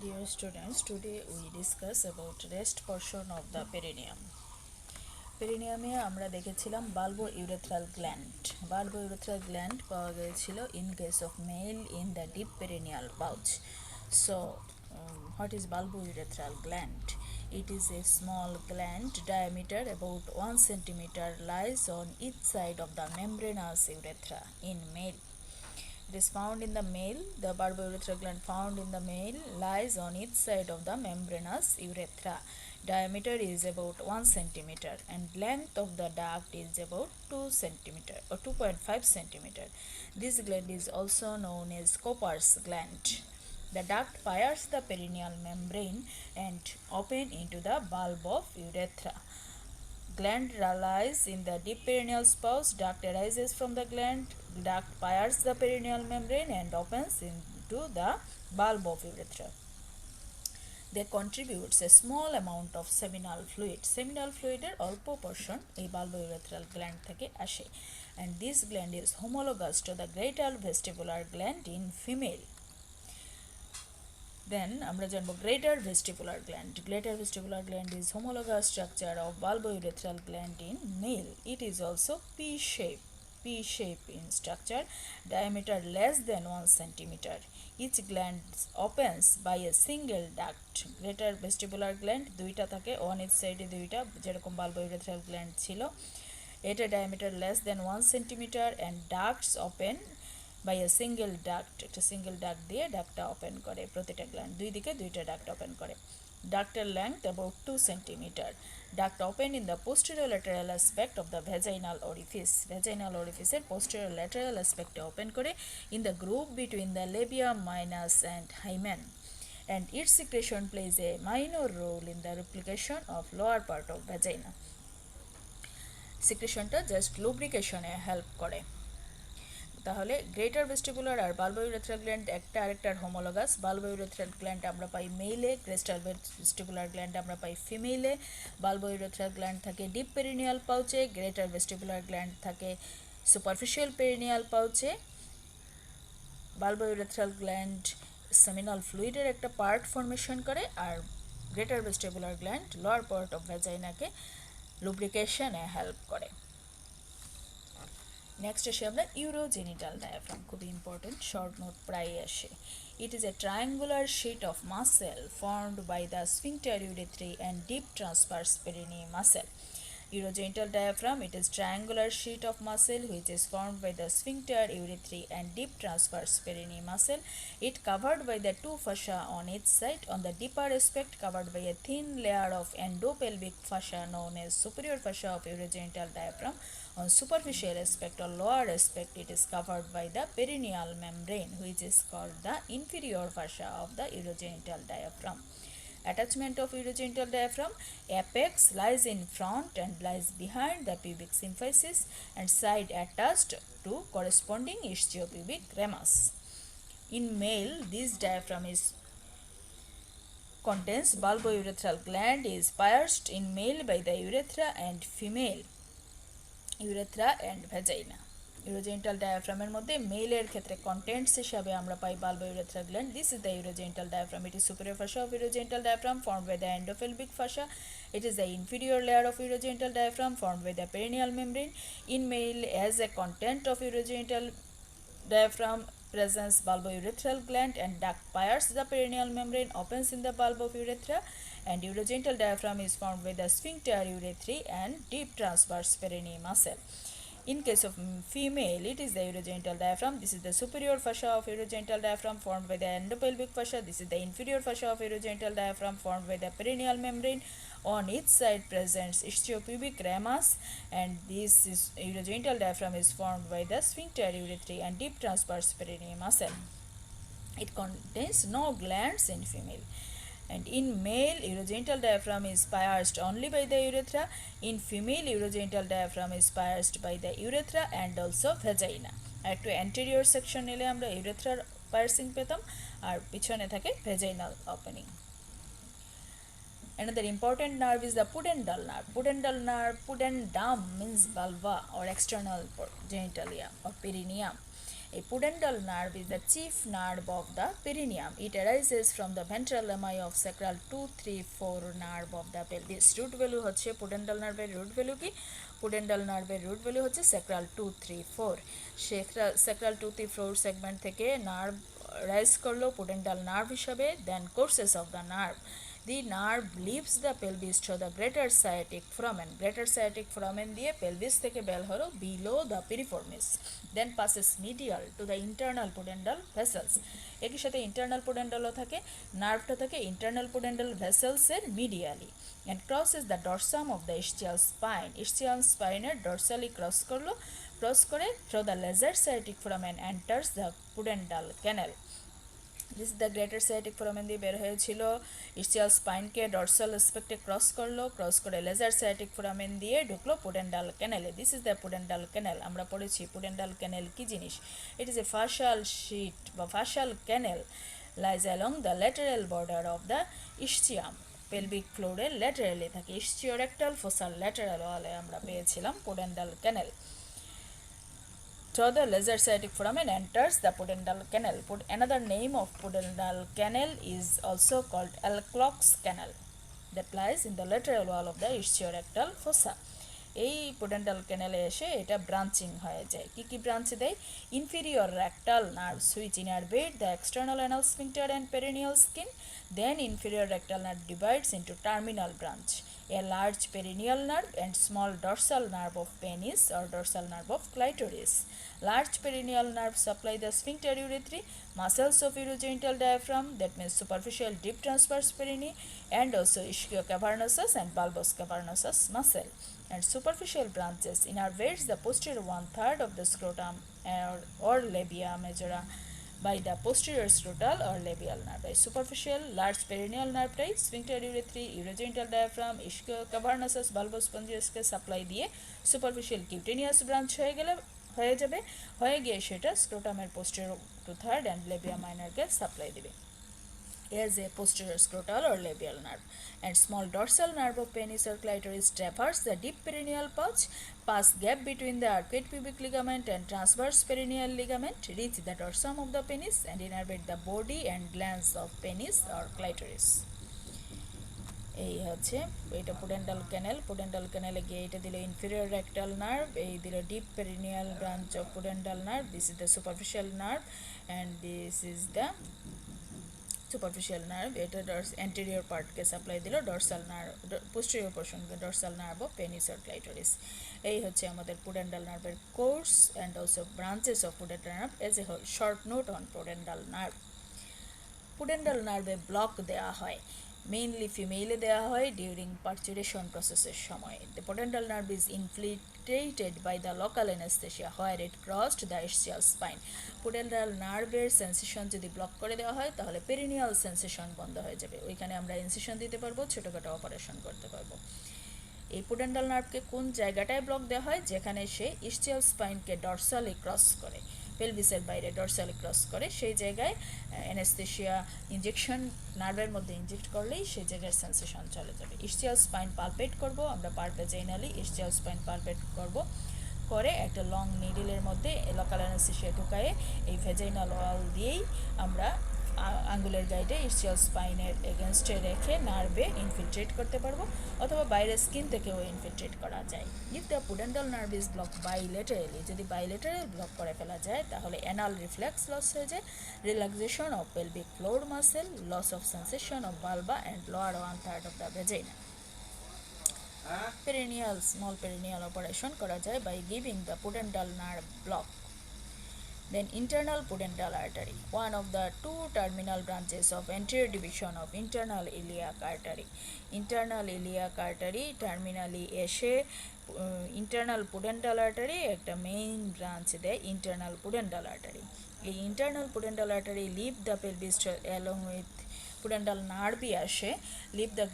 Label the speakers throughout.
Speaker 1: Dear students, today we discuss about rest portion of the perineum. পেরিনিয়ামে আমরা দেখেছিলাম bulbo urethral gland পাওয়া গিয়েছিল in case of male in the deep perineal pouch. So, what is bulbo urethral gland? It is a small gland diameter about 1 centimeter lies on each side of the membranous urethra in male. It is found in the male. The bulbourethral gland found in the male lies on each side of the membranous urethra. Diameter is about 1 centimeter and length of the duct is about 2 centimeter or 2.5 centimeter. This gland is also known as Cooper's gland. The duct pierces the perineal membrane and open into the bulb of urethra. Gland lies in the deep perineal pouch. Duct arises from the gland. Duct pierces the perineal membrane and opens into the bulb of urethra. They contributes a small amount of seminal fluid. Seminal fluid এর অল্প portion এই bulbourethral gland থেকে আসে, and this gland is homologous to the greater vestibular gland in female. Then আমরা জানবো greater vestibular gland. Greater vestibular gland is homologous structure of bulbourethral gland in male. It is also P-shape in structure, diameter less than 1 centimeter. Each gland opens by a single duct. Greater vestibular gland দুইটা থাকে, on each side দুইটা, যেরকম bulbourethral gland ছিল। এটা diameter less than 1 centimeter and ducts open by a single duct. একটা single duct দিয়ে ডাক্টটা open করে, প্রতিটা গ্ল্যান্ড দুই দিকে দুইটা ডাক্ট ওপেন করে। Ductal length about 2 centimeter. Duct open in the posterior lateral aspect of the vaginal orifice. Vaginal orifice এর posterior lateral aspect open করে in the groove between the labia minus and hymen. And its secretion plays a minor role in the replication of lower part of vagina. Secretionটা just lubrication A help করে। তাহলে greater vestibular আর বাল্বোইউরেথ্রাল gland একটা আরেকটার homologous. বাল্বোইউরেথ্রাল gland আমরা পাই মেইলে, greater vestibular gland আমরা পাই ফিমেইলে। Bulbourethral gland থাকে ডিপ পেরিনিয়াল পাউচে, গ্রেটার ভেস্টিবুলার গ্ল্যান্ড থাকে সুপারফিশিয়াল পেরিনিয়াল পাউচে। বাল্বোইউরেথ্রাল গ্ল্যান্ড সেমিনাল ফ্লুইডের একটা পার্ট ফর্মেশন করে, আর greater vestibular gland lower part of ভ্যাজাইনাকে লুব্রিকেশনে হেল্প করে। নেক্সট আসে আমরা ইউরোজেনিটাল ডায়াফ্রাম, খুবই ইম্পর্টেন্ট, শর্ট নোট প্রায় আসে। It is a triangular sheet of muscle formed by the sphincter urethri and deep transverse perineal muscle. Urogenital diaphragm, it is triangular sheet of muscle which is formed by the sphincter urethri and deep transverse perineal muscle. It covered by the two fascia on each side. On the deeper aspect covered by a thin layer of endopelvic fascia known as superior fascia of urogenital diaphragm. On superficial aspect or lower aspect it is covered by the perineal membrane which is called the inferior fascia of the urogenital diaphragm. Attachment of urogenital diaphragm: apex lies in front and lies behind the pubic symphysis and side attached to corresponding ischiopubic ramus. In male, this diaphragm is contains bulbourethral gland is pierced in male by the urethra and female urethra and vagina. Urogenital diaphragm এর মধ্যে মেলের ক্ষেত্রে contents হিসাবে আমরা পাই bulbourethral gland. This is the urogenital diaphragm. It is superior fascia of urogenital diaphragm formed by the endopelvic fascia. It is the inferior layer of urogenital diaphragm formed by the perineal membrane. In male, as a content of urogenital diaphragm presents bulbourethral gland and duct pierces the perineal membrane, opens in the bulb of urethra, and urogenital diaphragm is formed by the sphincter urethri and deep transverse perineal muscle. In case of female, it is the urogenital diaphragm. This is the superior fascia of urogenital diaphragm formed by the endopelvic fascia. This is the inferior fascia of urogenital diaphragm formed by the perineal membrane. On each side presents ischiopubic ramus, and this is urogenital diaphragm is formed by the sphincter urethri and deep transverse perineal muscle. It contains no glands in female. And in male, urogenital diaphragm is pierced only by the urethra. In female, urogenital diaphragm is pierced by the urethra and also vagina. আর একটু anterior section এলে আমরা urethral piercing পেতাম, আর পিছনে থাকে vaginal opening. Another important nerve is the pudendal nerve. Pudendum means vulva or external genitalia or perineum. A pudendal nerve is the chief nerve of the perineum. It arises from the ventral lemma of sacral 2, 3, 4 nerve of the pelvis. Root value হচ্ছে pudendal nerve root value কি? Pudendal nerve root value হচ্ছে sacral 2, 3, 4. sacral 2, 3, 4 segment থেকে nerve rise করলো pudendal nerve হিসাবে, then courses of the nerve. The nerve leaves the pelvis to the greater sciatic foramen. Greater sciatic foramen দিয়ে pelvis থেকে বের হলো below the piriformis. Then passes medial to the internal pudendal vessels. একই সাথে internal pudendalও থাকে, নার্ভটা থাকে internal pudendal vessels এর medially and crosses the dorsum of the ischial spine. Ischial spine এর dorsally cross করলো, cross করে through the lesser sciatic foramen enters the pudendal canal. This is the greater sciatic foramen দিয়ে বের হয়েছিল, ischial spine কে dorsal aspect এ cross করলো, cross করে laser sciatic foramen দিয়ে ঢুকলো pudendal canal A. This is the pudendal canal. আমরা পড়েছি pudendal canal কি জিনিস. It is a fascial sheet বা fascial canal lies along the lateral border of the ischium. pelvic floor এর laterally থাকে, ischiorectal fossa lateral wall এ আমরা পেয়েছিলাম pudendal canal. Through the lesser sciatic foramen enters the pudendal canal. Another name of pudendal canal is also called Alcock's canal that lies in the lateral wall of the ischiorectal fossa. এই pudendal canal এ এসে এটা branching হয়ে যায়। কি কি branch দেয়? inferior rectal nerves which innervate the external anal sphincter and perineal skin. Then inferior rectal nerve divides into terminal branch, a large perineal nerve and small dorsal nerve of penis or dorsal nerve of clitoris. Large perineal nerve supply the sphincter urethrae, muscles of urogenital diaphragm, that means superficial deep transverse perineum, and also ischiocavernosus and bulbous cavernosus muscle. And superficial branches innervates the posterior 1/3 of the scrotum or labia majora by the posterior scrotal or labial nerve. By superficial large perineal nerve type sphincter urethrae, urogenital diaphragm, ischiocavernosus, bulbous spongious K supply দিয়ে superficial cutaneous branch হয়ে যাবে, হয়ে গিয়ে সেটা স্ক্রোটামের posterior 2/3 and labia minor K supply দিবে as a posterior scrotal or labial nerve. And small dorsal nerve of penis or clitoris traverse the deep perineal pouch, pass gap between the arcuate pubic ligament and transverse perineal ligament, reach the dorsum of the penis and innervate the body and glands of penis or clitoris. এই হচ্ছে এটা pudendal canal. pudendal canal এ গিয়ে এটা দিল inferior rectal nerve, এই দিল deep perineal branch of pudendal nerve. This is the superficial nerve and this is the superficial nerve. এটা anterior part কে supply দিল dorsal nerve, posterior portion K dorsal nerve of penis or clitoris. এই হচ্ছে আমাদের pudendal nerve এর course and also branches of pudendal nerve as a whole. Short note on pudendal nerve. pudendal nerve A block দেয়া হয়, mainly ফিমেলে দেওয়া হয় during parturition প্রসেসের সময়. The pudendal nerve is infiltrated by the local anesthesia where it crossed the ischial spine. pudendal nerve-এর sensation যদি block করে দেওয়া হয় তাহলে পেরিনিয়াল সেন্সেশন বন্ধ হয়ে যাবে, ওইখানে আমরা ইনসিশন দিতে পারবো, ছোটোখাটো অপারেশন করতে পারবো. এই pudendal nerve-কে কোন জায়গাটায় ব্লক দেওয়া হয়? যেখানে সে ischial spine-কে ডরসালি ক্রস করে, পেলভিসের বাইরে ডরসালি ক্রস করে, সেই জায়গায় অ্যানেস্থেশিয়া ইনজেকশন নার্ভের মধ্যে ইনজেক্ট করলেই সেই জায়গায় সেন্সেশন চলে যাবে. ইসচিয়াল স্পাইন পালপেট করব আমরা, পারভেজাইনালি ইসচিয়াল স্পাইন পালপেট করব, করে একটা লং নিডলের মধ্যে লোকাল অ্যানেস্থেশিয়া ঢুকায়ে এই ভেজাইনাল ওয়াল দিয়েই আমরা আঙ্গুলের গাইডে ইসচিয়াল স্পাইনের এগেনস্টে রেখে নার্ভে ইনফিলট্রেট করতে পারবো, অথবা বাইরের স্কিন থেকেও ইনফিলট্রেট করা যায়. If the pudendal nerve is blocked bilaterally, যদি বাইলেটারাল ব্লক করে ফেলা যায় তাহলে অ্যানাল রিফ্লেক্স লস হয়ে যায়, relaxation of pelvic floor muscle, loss of sensation of vulva and lower 1/3 of the vagina. Perineal, small perineal operation করা যায় by giving the pudendal nerve block. Then internal pudendal artery, one of the two terminal branches of anterior division of internal iliac artery. Internal iliac artery terminally এসে internal pudendal artery একটা main branch দেয় internal pudendal artery. এই internal pudendal artery leave the pelvis along with pudendal nerve আসে, leave the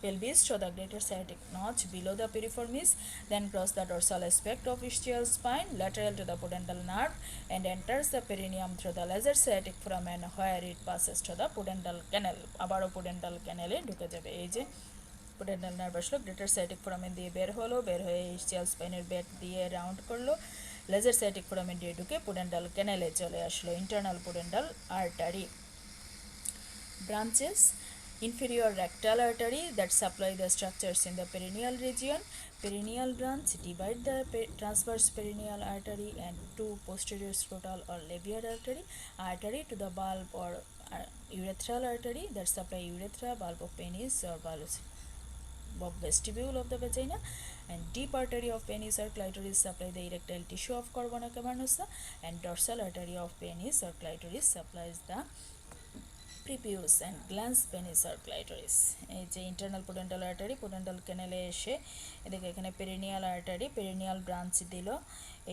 Speaker 1: pelvis to the greater sciatic notch below the piriformis, then cross the dorsal aspect of ischial spine lateral to the pudendal nerve and enters the perineum through the lesser sciatic foramen where it passes to the pudendal canal. আবারও pudendal canal এ ঢুকে যাবে. এই যে pudendal nerve আসলো, greater sciatic foramen দিয়ে বের হলো, বের হয়ে ischial spine এর ব্যাক দিয়ে রাউন্ড করলো, লেজার সাইটিক ফোরামেন দিয়ে ঢুকে পুডেন্টাল ক্যানেলে চলে আসলো, internal pudendal artery. Branches: inferior rectal artery that supply the structures in the perineal region. Perineal branch divide the transverse perineal artery and two posterior scrotal or labial artery to the bulb or urethral artery that supply urethra, bulb of penis or bulb vestibule of the vagina, and deep artery of penis or clitoris supply the erectile tissue of corona cavernosa, and dorsal artery of penis or clitoris supplies the prepuce and glans penis or clitoris. এই যে internal pudendal artery pudendal ক্যানেলে এসে এদিকে এখানে perineal artery perineal branch দিল,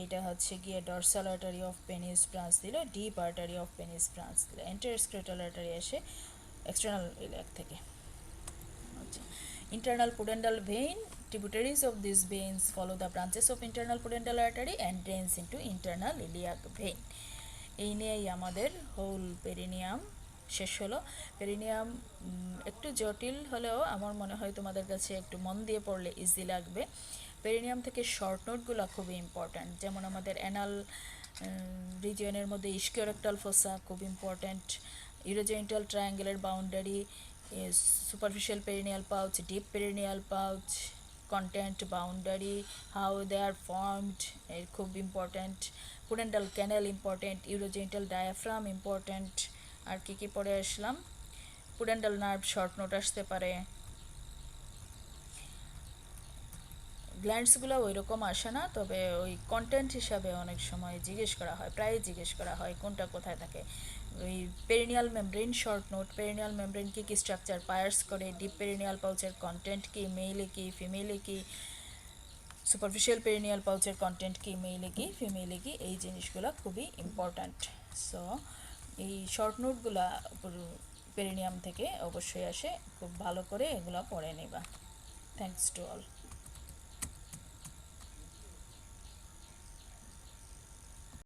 Speaker 1: এইটা হচ্ছে গিয়ে dorsal artery of penis branch দিল, deep artery of penis branch দিল, এন্টারস্ক্রেটাল আর্টারি এসে এক্সটার্নাল ইলিয়াক থেকে। আচ্ছা, internal pudendal vein, tributaries of these veins follow the branches of internal pudendal artery and drains into internal iliac vein. এই নিয়েই আমাদের whole perineum শেষ হলো। Perineum একটু জটিল হলেও আমার মনে হয় তোমাদের কাছে একটু মন দিয়ে পড়লে ইজি লাগবে। পেরিনিয়াম থেকে শর্ট নোটগুলো খুবই ইম্পর্ট্যান্ট, যেমন আমাদের অ্যানাল রিজিয়নের মধ্যে ইস্কিওরেক্টাল ফোসা খুব ইম্পর্ট্যান্ট, ইউরোজেনিটাল ট্রায়াঙ্গেলের boundary, superficial perineal pouch, deep perineal pouch, content, boundary, how they are formed, খুব ইম্পর্ট্যান্ট, পুডেন্টাল ক্যানেল ইম্পর্ট্যান্ট, ইউরোজেনিটাল ডায়াফ্রাম ইম্পর্ট্যান্ট। আর কি কি পড়ে আসলাম, পুডেন্টাল নার্ভ শর্ট নোট আসতে পারে, গ্ল্যান্ডসগুলো ওই রকম আসে না, তবে ওই কন্টেন্ট হিসাবে অনেক সময় জিজ্ঞেস করা হয়, প্রায় জিজ্ঞেস করা হয় কোনটা কোথায় থাকে। ওই perineal membrane short note, perineal membrane কি স্ট্রাকচার পায়ার্স করে, ডিপ পেরিনিয়াল পাউচের কন্টেন্ট কি, মেইলে কি ফিমেলে কি, সুপারফিশিয়াল পেরিনিয়াল পাউচের কন্টেন্ট কি, মেইলে কি ফিমেলে কি, এই জিনিসগুলো খুবই ইম্পর্ট্যান্ট। সো এই শর্ট নোটগুলা পেরিনিয়াম থেকে অবশ্যই আসে, খুব ভালো করে এগুলো পড়ে নেবা। Thanks to all.